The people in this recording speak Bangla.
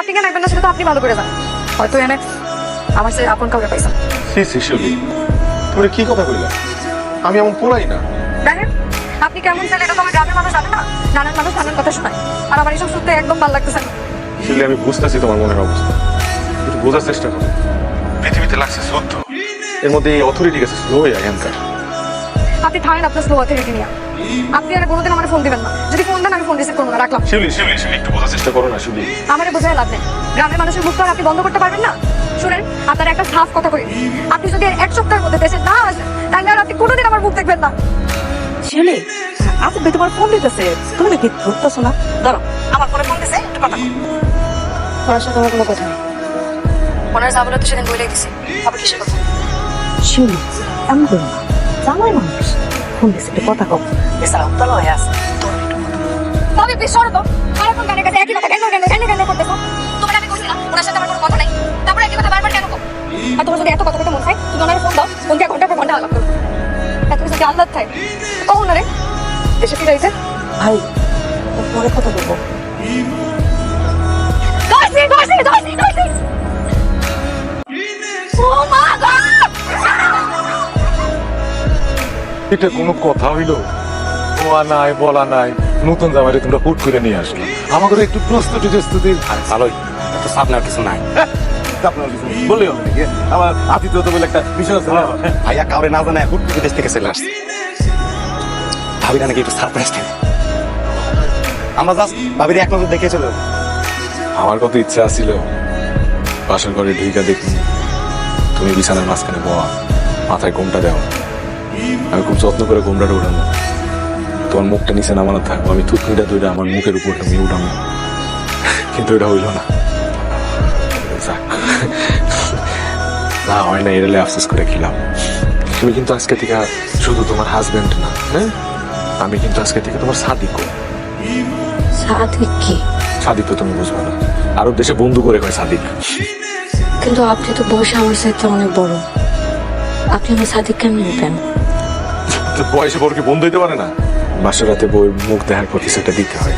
আপনি কেন রাখবেন না সেটা তো আপনি ভালো করে জানেন। হয়তো এনে আমার সে আপন কাউকে পাইছেন। শিশুলি তুমি কি কথা কইলা? আমি এমন পোলাই না। দেখেন আপনি কেমন ছেলে এটা তো আমার গ্রামের মানুষ জানে না। নানান মানুষ নানান কথা শোনায়, আর আমার এইসব শুনতে একদম ভালো লাগতেছে না। শিশুলি আমি বুঝতেছি তোমার মনের অবস্থা, একটু বোঝার চেষ্টা করো। পৃথিবীতে লাগছে যুদ্ধ, এর মধ্যে এই অথরিটি গেছে স্লো হয়ে এখানকার। আপনি থাকেন আপনার স্লো অথরিটি নিয়ে। আপনি আর কোনোদিন আমার ফোন দিবেন না। যদি ফোন দেন আমি ফোন রিসিভ করবো না, রাখলাম। শিউলি শিউলি শিউলি একটু বোঝার চেষ্টা করো না শিউলি। আমারে বোঝায় লাভ নেই। গ্রামের মানুষের মুখ তো আর আপনি বন্ধ করতে পারবেন না। শুনেন আপনার একটা সাফ কথা কই, আপনি যদি এক সপ্তাহের মধ্যে দেশে না আসেন তাহলে আর আপনি কোনোদিন আমার মুখ দেখবেন না। শিউলি, আপু তোমার ফোন দিতেছে, তুমি নাকি ধরতেছো না? ধরো, আমার ফোনে ফোন দিছে, একটু কথা কও। ওনার সাথে আমার কোনো কথা নেই। ওনার যাবলে তো সেদিন বলেই দিছি, আবার কিসের কথা? শিউলি, এমন করো না, জামাই মানুষ ফোন দিছে, একটু কথা কও। বেচারা উত্তাল হয়ে আছে, তোর একটু কথা কও। তবে প্লিজ সরো তো, সারাক্ষণ গানের কাছে একই কথা কেন করতেছো? তোমার আমি কইছি না ওনার সাথে আমার কোনো কথা নেই, তারপরে একই কথা বারবার কেন কও? আর তোমার যদি এত কথা কথা মন চাই তুমি ওনার ফোন দাও, ফোন দিয়ে ঘন্টা পর ঘন্টা আলাপ করো। এত যদি আল্লাহ থাকে কও না রে দেশে কি রয়েছে ভাই, পরে কথা বলবো। ও মা গড! এটা কোনো কথা হইলো? বলা নাই বলা নাই, নতুন জামাইরে তোমরা হুট করে নিয়ে আসলো। আমাকে একটু প্রস্তুতি ভালোই, এত সাপনার কিছু নাই। বললে হবে নাকি? আমার আতিথ্য তো বলে একটা বিষয় আছে না? ভাইয়া কাউরে না জানায় হুট করে দেশ থেকে চলে আসছে। ভাবিরা নাকি একটু সারপ্রাইজ থাকে। আমরা জাস্ট ভাবির এক নজর দেখে চলে যাবো। আমার কত ইচ্ছা ছিল বাসার ঘরে ঢুইকা দেখুন তুমি বিছানার মাঝখানে বয়া, মাথায় ঘোমটা দেওয়া। আমি খুব যত্ন করে ঘোমটাটা উঠানো, তোমার মুখটা নিচে নামানো থাকবো, আমি থুতনিটা দুইটা আমার মুখের উপর আমি উঠানো, কিন্তু এটা হইল না। যাক, না হয় না, এরালে আফসোস করে খেলাম। তুমি কিন্তু আজকে থেকে শুধু তোমার হাজবেন্ড না, হ্যাঁ, আমি কিন্তু আজকে থেকে তোমার সাদিকও। সাদিক কি? সাদিক তো তুমি বুঝবে না, আরব দেশে বন্ধু করে কয় সাদিক। কিন্তু আপনি তো বয়সে আমার সাথে অনেক বড়, আপনি আমার সাদিক কেমন নিবেন? বয়সে বড় কি বন্ধু হইতে পারে না? বাসার রাতে বই মুখ দেখার পর কিছু একটা দিতে হয়।